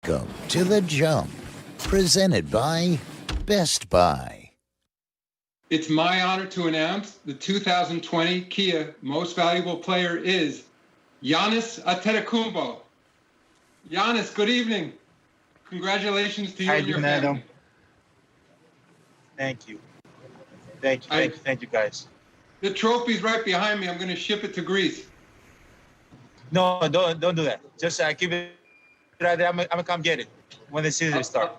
Welcome to The Jump, presented by Best Buy. It's my honor to announce the 2020 Kia Most Valuable Player is Giannis Antetokounmpo. Giannis, good evening. Congratulations to you and your family. Thank you. Thank you, guys. The trophy's right behind me. I'm going to ship it to Greece. No, don't do that. Just keep it right there. I'm gonna come get it when the season starts.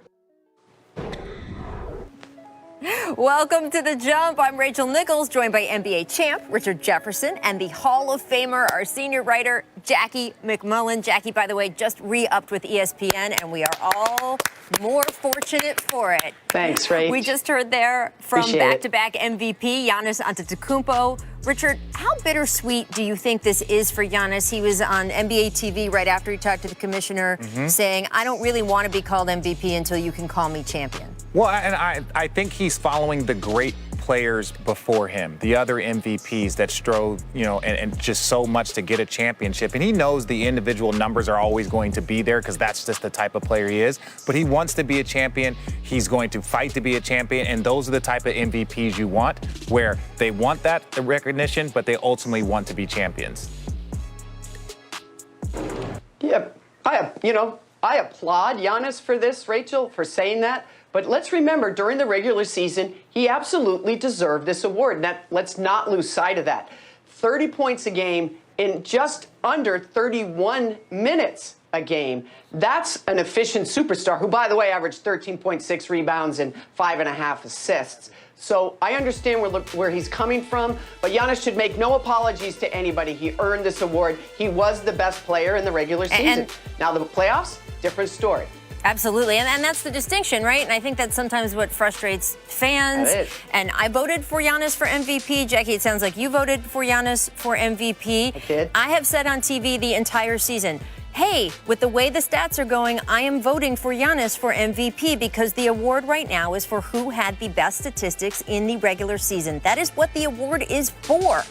Welcome to The Jump. I'm Rachel Nichols, joined by NBA champ Richard Jefferson and the Hall of Famer, our senior writer, Jackie McMullen. Jackie, by the way, just re-upped with ESPN, and we are all more fortunate for it. Thanks, Rach. We just heard there from back-to-back MVP, Giannis Antetokounmpo. Richard, how bittersweet do you think this is for Giannis? He was on NBA TV right after he talked to the commissioner saying, I don't really want to be called MVP until you can call me champion. Well, and I think he's following the great players before him, the other MVPs that strove, and just so much to get a championship. And he knows the individual numbers are always going to be there because that's just the type of player he is. But he wants to be a champion. He's going to fight to be a champion. And those are the type of MVPs you want, where they want that recognition, but they ultimately want to be champions. Yeah, I applaud Giannis for this, Rachel, for saying that. But let's remember, during the regular season, he absolutely deserved this award. Now, let's not lose sight of that. 30 points a game in just under 31 minutes a game. That's an efficient superstar who, by the way, averaged 13.6 rebounds and 5.5 assists. So I understand where he's coming from, but Giannis should make no apologies to anybody. He earned this award. He was the best player in the regular season. Now the playoffs, different story. Absolutely, and that's the distinction, right? And I think that's sometimes what frustrates fans. And I voted for Giannis for MVP. Jackie, it sounds like you voted for Giannis for MVP. I did. I have said on TV the entire season, hey, with the way the stats are going, I am voting for Giannis for MVP because the award right now is for who had the best statistics in the regular season. That is what the award is for.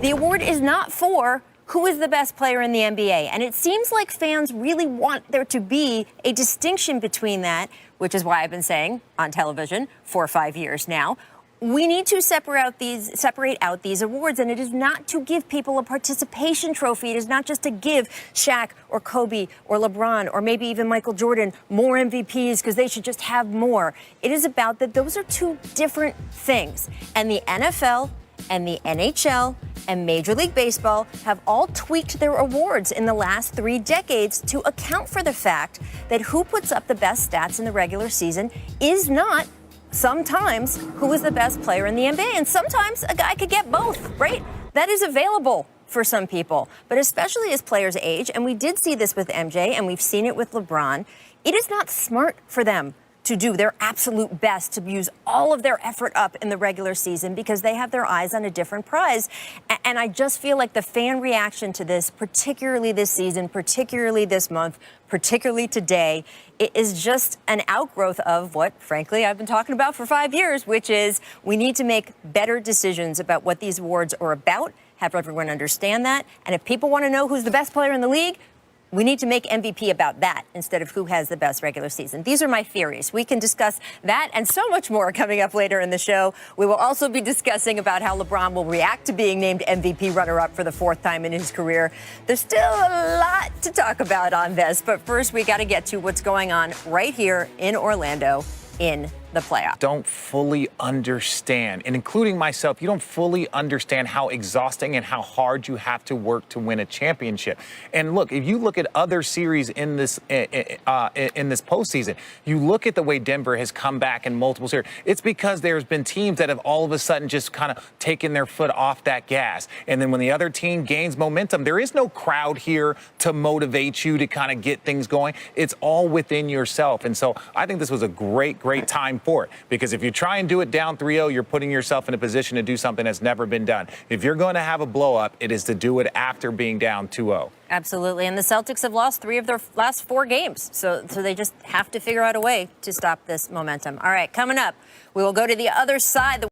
The award is not for who is the best player in the NBA. And it seems like fans really want there to be a distinction between that, which is why I've been saying on television for 5 years now. We need to separate out these awards, and it is not to give people a participation trophy. It is not just to give Shaq or Kobe or LeBron or maybe even Michael Jordan more MVPs because they should just have more. It is about that those are two different things. And the NFL and the NHL and Major League Baseball have all tweaked their awards in the last 3 decades to account for the fact that who puts up the best stats in the regular season is not sometimes who is the best player in the NBA. And sometimes a guy could get both, right? That is available for some people. But especially as players age, and we did see this with MJ and we've seen it with LeBron, it is not smart for them to do their absolute best, to use all of their effort up in the regular season because they have their eyes on a different prize. And I just feel like the fan reaction to this, particularly this season, particularly this month, particularly today, it is just an outgrowth of what, frankly, I've been talking about for 5 years, which is we need to make better decisions about what these awards are about, have everyone understand that. And if people want to know who's the best player in the league, we need to make MVP about that instead of who has the best regular season. These are my theories. We can discuss that and so much more coming up later in the show. We will also be discussing about how LeBron will react to being named MVP runner-up for the 4th time in his career. There's still a lot to talk about on this, but first we got to get to what's going on right here in Orlando in the playoffs. Don't fully understand, and including myself, you don't fully understand how exhausting and how hard you have to work to win a championship. And look, if you look at other series in this postseason, you look at the way Denver has come back in multiple series. It's because there's been teams that have all of a sudden just kind of taken their foot off that gas. And then when the other team gains momentum, there is no crowd here to motivate you to kind of get things going. It's all within yourself. And so I think this was a great time for it, because if you try and do it down 3-0, you're putting yourself in a position to do something that's never been done. If you're going to have a blow up, it is to do it after being down 2-0. Absolutely. And the Celtics have lost 3 of their last 4 games. So they just have to figure out a way to stop this momentum. All right, coming up, we will go to the other side.